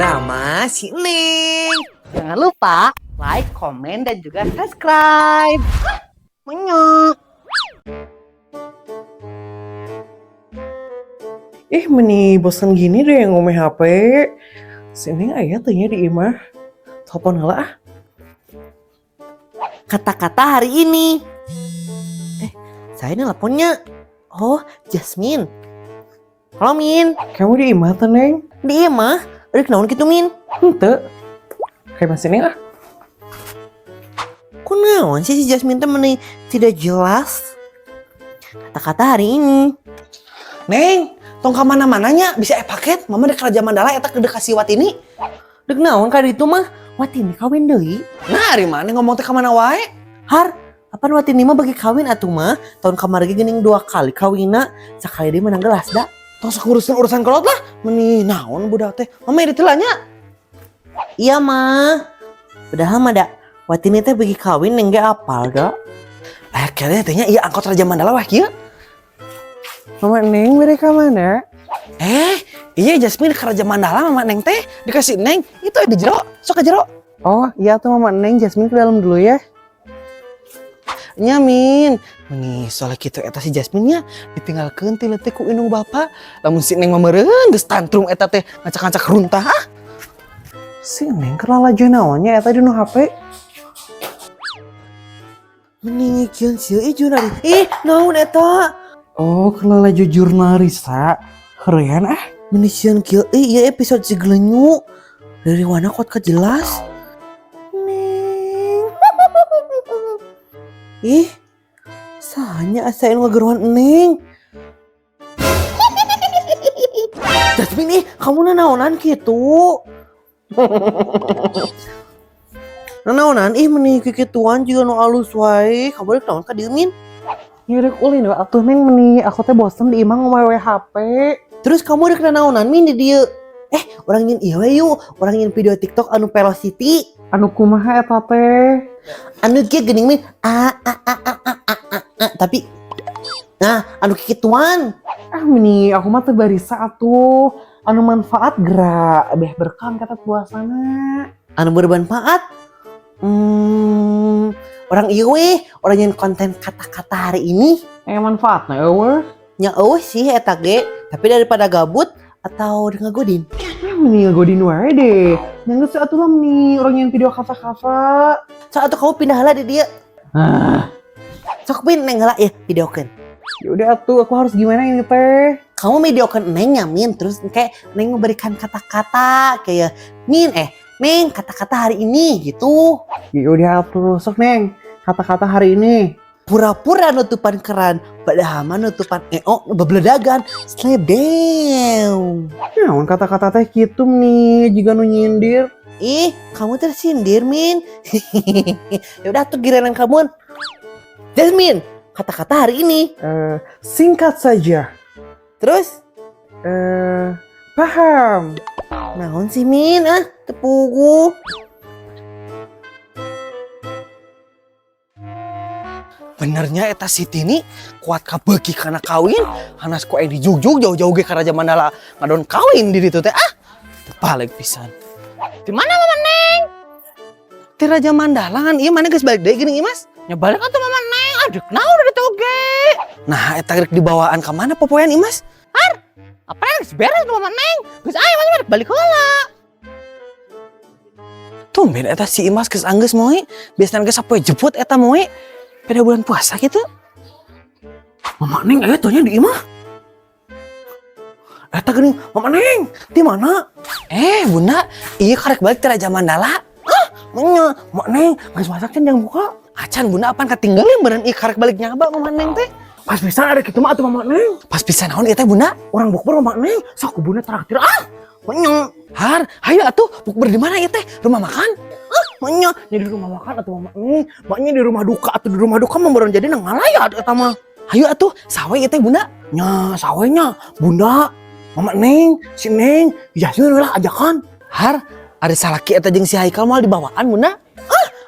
Drama si Neng. Jangan lupa like, komen, dan juga subscribe. Menyok. Meni bosan gini deh ngomong HP. Sini ayah tanya di imah. Telepon heula ah. Kata-kata hari ini. Saya teleponnya. Oh, Jasmine. Halo, Min. Kamu di imah tuh, Neng? Di mah, udah kenaun gitu, Min. Henteu. Kayak masih Neng ah. Kok naon sih si Jasmine teh meni tidak jelas? Kata-kata hari ini. Neng, tong ka mana-mananya bisa paket. Mama dek Raja Mandala eta kedek kasih Watini. Dek naon kali itu mah? Watini kawin deui. Nah, dari mana ngomong teh ka mana wae? Har, apaan Watini mah bagi kawin atuh mah? Tahun kemarin geuning 2 kali kawinna, sakali dia menang gelas da. Tong sok ngurusin urusan kolot lah. Meni naon budak teh? Mama ditilanya. Iya mah. Padahal mah da, Watini teh bagi kawin neng ge apal da. Kayaknya tehnya iya angkot Raja Mandala wah kieu. Mama Neng mereka mana? Iya Jasmine ke Raja Mandala Mama Neng teh dikasih Neng itu di jero, sok ke jero. Oh iya tuh Mama Neng, Jasmine ke dalam dulu ya. Nyamin, nih soalnya gitu eta si Jasmine nya ditinggalkeun ti leutik ku indung bapa. Lamun si Neng mameureun geus tantrum eta teh ngacak-ngacak runtah. Si Neng kelalajo naonnya eta di nu HP. Meninggikeun sieu jurnal. Naon eta? Oh kelalajo jurnalisa. Keren ah. Menisieun kieu ieu episode si Glenyu. Dari mana kuat ka jelas? Neng. Sahanya asa anu ngageruhan Neng. Jasmine kamu nanaonan kitu? Nanaonan meni kikituan juga nu alus wae. Kamu rek naon ka dieu Min? Nyerek ulin wa atuh Neng meni aku teh bosen di imah ngomong HP. Terus kamu rek nanaonan Min di dieu? Orang ingin ieu we yuk, orang ingin video TikTok anu Velocity. Anu kumaha eta teh? Anu kieu geuning Min. Tapi anu kikituan. Meni aku mah teh barisa atuh. Anu manfaat gerak beh berkah kata puasana. Anu bermanfaat. Orang ieu we, orang yang konten kata-kata hari ini. Manfaatna eueuh. Nya eueuh sih eta ge, tapi daripada gabut atau ngagodin. Meni ngagodin wae deh. Yang geus atuh lah meni orang yang video kafa-kafa. Sok atuh kamu pindah heula di dieu. Sok Min neng heula ya videokeun. Ya udah atuh aku harus gimana ini teh? Kamu videokeun Neng ya Min, terus kayak Neng memberikan kata-kata kayak Neng kata-kata hari ini gitu. Ya udah atuh sok Neng. Kata-kata hari ini. Pura-pura nutupan keran, padahal mah nutupan bebledagan. Slap down. Naon kata-kata teh kitu nih jika nu nyindir. Kamu tersindir Min. Ya udah tuh giliran kamu. Jasmine, kata-kata hari ini. Singkat saja. Terus? Paham. Naon sih Min? Tepugu. Benernya eta Siti ini kuat kabeuki kana kawin, hanas ku dijugjug jauh-jauh ge ka Raja Mandala ngadon kawin di ditu teh. Tepaleg pisan. Di mana Mama Neng? Ti Raja Mandala kan ieu mana geus balik deui geuning ieu Mas? Nya balik atuh Mama Neng, adek naon udah toge. Nah, eta rek dibawaan ka mana popoyan ieu Mas? Apa yang beres tuh Mama Neng? Geus aya mah balik heula. Tumben eta si Imas geus anggeus moe. Biasana geus sapoe jemput eta moe. Pada bulan puasa gitu. Mama Neng aya tuhnya di imah. Eta geuning, Mama Neng, di mana? Bunda, ieu karek balik ti Raja Mandala. Nya, Mak Neng, geus masak can jang buka. Acan Bunda apaan katinggalin beureun ieu karek balik nyaba Mama Neng teh. Pas pisan ada kitu mah atuh Mama Neng. Pas pisan naon ieu teh Bunda? Orang bukber Mama Neng, sok ku Bunda traktir. Nya, Har, hayu atuh bukber di mana ieu teh? Rumah makan? Maknya di rumah makan atau Mama Neng, maknya di rumah duka atau di rumah duka mah jadi nang ngalayat eta mah. Hayu atuh, sawe ieu teh Bunda. Nya, sawenya Bunda, Mama Neng, si Neng, Jasmine lah ajakan. Har, ada salaki eta jeung si Haikal mal dibawaan Bunda.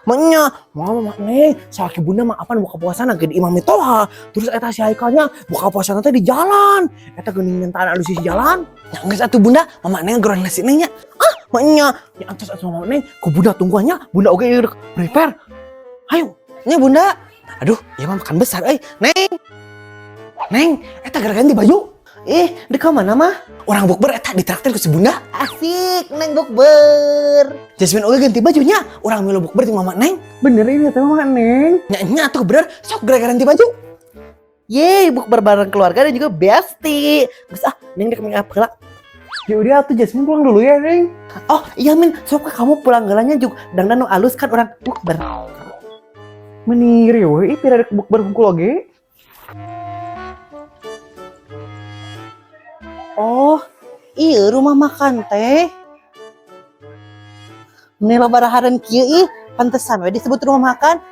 Maknya, Mama Neng, salaki Bunda mah apa buka puasana ke di Imam Toha. Terus eta si Haikalnya buka puasana teh di jalan. Eta geuning nyentaan anu si jalan. Ya geus atuh Bunda, Mama Neng geurang nasi Neng nya. Maknya, ya antos atuh mama neng, ku bunda tungguannya, bunda oke prepare. Ayo, Nya bunda. Aduh, ya mah makan besar Neng. Neng, eta gara ganti baju. Dek mana mah? Orang bukber eta ditraktir ku si bunda. Asik, neng bukber. Jasmine oge ganti bajunya. Orang milu bukber jeung mama Neng. bener ini teh mama neng. Nya tuh bener sok gara-gara ganti baju. Yeay, bukber bareng keluarga dan juga bestie. Geus neng dek make up heula. Ya udah atuh Jasmine pulang dulu ya neng. Oh, iya Min, sok kamu pulang geulanya juga dangdan nu alus kan orang bukber. Meni riweuh ih pira rek bukber hungkul oge. Oh, iya rumah makan teh. Ini lo baraharan kieu ih, pantesan we disebut rumah makan.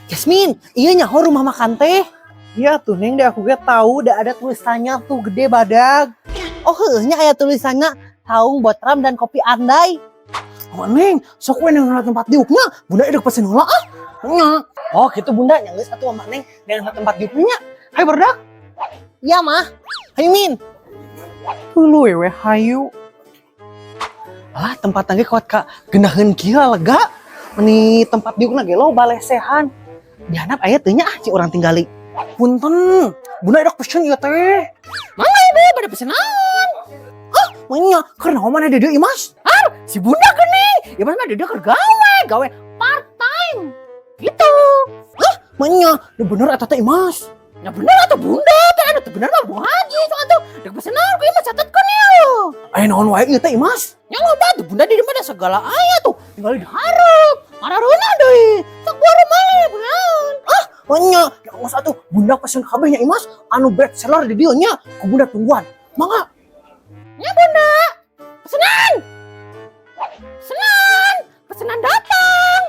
Jasmine, iya nyaho rumah makan teh. Iya tuh neng, deh aku gak tahu, udah ada tulisannya tuh gede badag. Oh, heuhnya aya tulisannya Taung Botram dan Kopi Andai. Oh neng, sok we neng tempat diuknya, bunda edek pesen heula ah. Nya. Oh, gitu Bunda, nya geus atuh mama neng dengan tempat diupnya. Hai berdak. Iya mah. Hayu Min. Lu we hayu. Ah, tempat lagi kuat kak gendaheun kieu lega. Meni tempat diukna ge lo balesehan. Dihanap aya teu nya ci urang tinggali. Punten, bunda edek pesen ieu teh. Mangga ibu pada pesenan. Manya, karena mana ada dia Imas? Si Bunda geuning. Ya mah dia keur gawe part time. Gitu. Manya, lu bener eta teh Imas. Ya bener atuh Bunda, teh anu teh bener mah Bu Haji sok atuh. Dek pesenan ku ieu mah catetkeun ya. Aya naon wae ieu teh Imas? Nya loba tuh Bunda di mana segala aya tuh. Tinggal dihareup. Marareuna deui. Sok boro malih beneran. Manya, ya Imas atuh, bunda pesen kabeh nya Imas, anu bestseller di dieu nya, ku bunda tungguan. Mangga. Ya Bunda. Pesenan. Pesenan. Pesenan datang.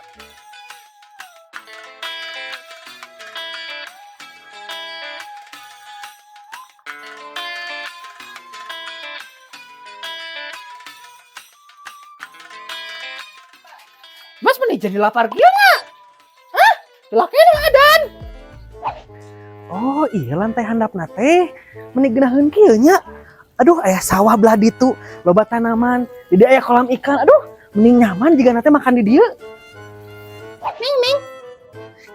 Mas meni jadi lapar kieu nggak? Hah? Lakeun adan. Oh iya lantai handapna teh, meni geunaheun kieu nya. Aduh, aya sawah belah ditu, loba tanaman, di dieu aya kolam ikan. Aduh, mending nyaman jika nanti makan di dieu.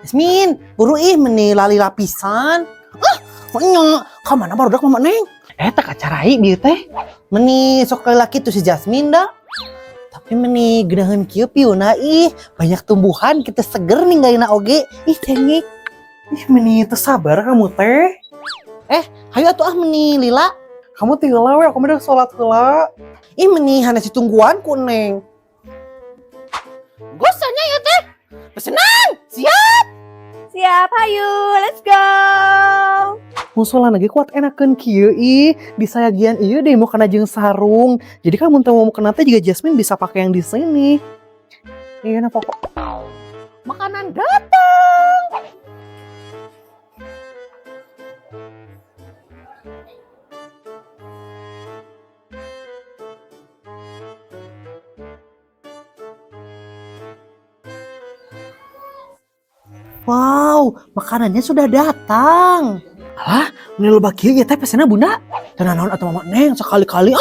Jasmine, buru ih meni lali lapisan. Manya, ka mana barudak mama neng? Eta kacarai dieu teh. Meni sok laki tuh si Jasmine dah. Tapi meni geunaheun kieu piuna ih, banyak tumbuhan kita seger ninggalina oge. Ih cengik. Ih, meni teu sabar kamu teh. Hayu atuh meni lila. Kamu tinggal we, aku udah sholat heula. Ih meni hana si tungguan ku neng. Gosanya ya teh. Pesenan, siap. Siap, hayu, let's go. Musola lagi kuat enakeun kieu ih, disayagian ieu deh mau kena jeung sarung. Jadi kamu teu mau kena teh juga Jasmine bisa pakai yang di sini. Iya na pokok. Makanan datang. Wow, makanannya sudah datang. Alah, meni loba kieu ieu teh pesenna bunda. Teu naon atuh mama neng sekali-kali.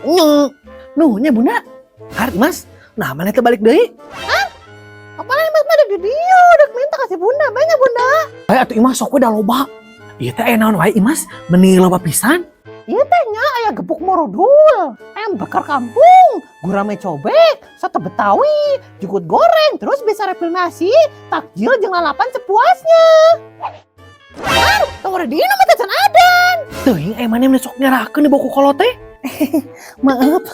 Nya. Nuh nya bunda. Har Mas, nah mana teh balik deui? Apalagi mas ada di dia, udah minta kasih Bunda, banyak Bunda. Aya atuh Imas sok we da loba. Ieu teh aya naon wae Imas? Meni loba pisan. Iya tehnya ayam gebuk morodul, ayam bakar kampung, gurame cobek, soto betawi, jukut goreng, terus bisa refill nasi, takjil jeung lalapan sepuasnya. Tunggu di nama tecan adan. Teuing mana meni sok nyerahkeun di buku kolot teh. Maaf,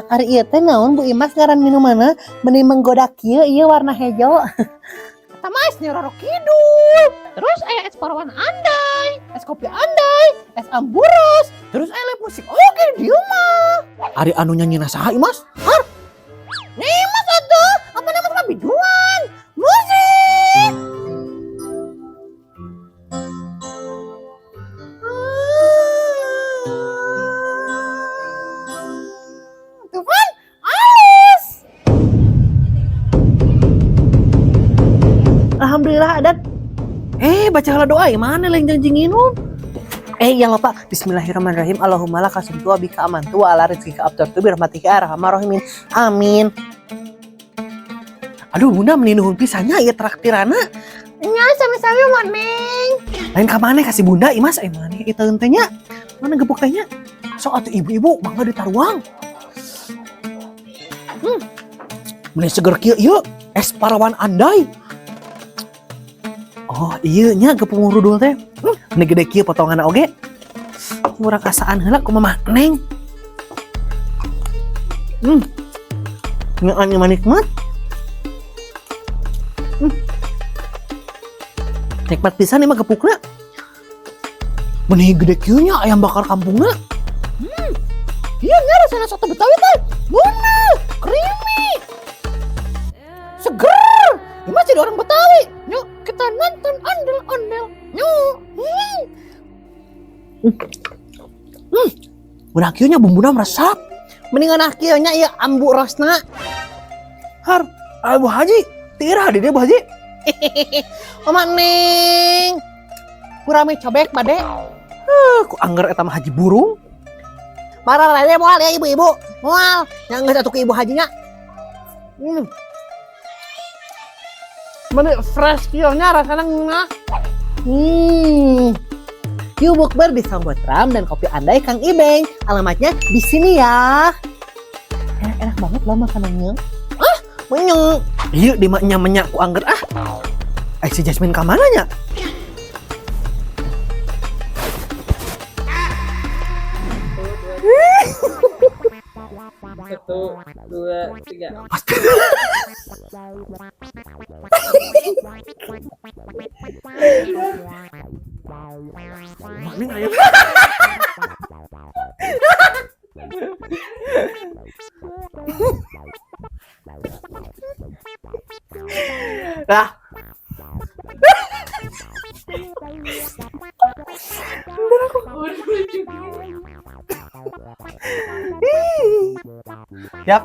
hari ieu teh naon Bu Imas ngaran minumanna meni menggoda kieu ieu warna hejo. Kata Mas Nyeroro Kidul. Terus aya es parawan andai, es kopi andai, es amburos, terus aya live musik oke di dieu mah. Ari anu nyanyina saha Imas? Nih Mas atuh, apa nama biduan? Musik. Tuhan, alis. Alhamdulillah adat. Baca heula doa mana lain janji nginum. Yang lupa Bismillahirrahmanirrahim. Allahumma laka sumtu wa bika amantu wa ala rizqika abtartu bi rahmatika ya arhamar rahimin. Amin. Aduh bunda meninuhun pisannya ieu traktirana. Nya sami-sami Mon Neng. Lain ka maneh kasih bunda imas maneh ieu teh nya. Mana gepuk tehnya? Sok atuh ibu-ibu mangga ditaruang. Meni seger kieu ieu es parawan andai. Oh iya nya gepuk ngurudul teh. Meni gede kieu potonganna oge. Murah kasaan heula ku Mamah Neng. Nyaannya manikmat. Nikmat pisan nih mah gepukna. Meni gede kieu nya ayam bakar kampungna. Iya nya rasana soto Betawi teh. Bener, creamy. Seger. Ini masih orang Betawi. Yuk kita nonton ondel-ondel. Yuk. Udah kieu nya bumbuna meresap. Mendingan kieu nya ieu ambu rosna. Har, Bu Haji, tira di dia Bu Haji. Mama Neng. Kurame cobek bade. Ku anggar eta mah Haji Burung. Marah lele moal ya ibu-ibu. Moal. Yang geus atuh ke ibu hajinya. Bener fresh kieu nya rasana ngena. Yuk bukber di Sambot Ram dan Kopi Andai Kang Ibeng. Alamatnya di sini ya. Enak banget loh makanannya. Menyeng. Iya di menyak ku anggar si Jasmine ka mana nya? Satu, dua, tiga. Maning aya. Dah. Yap.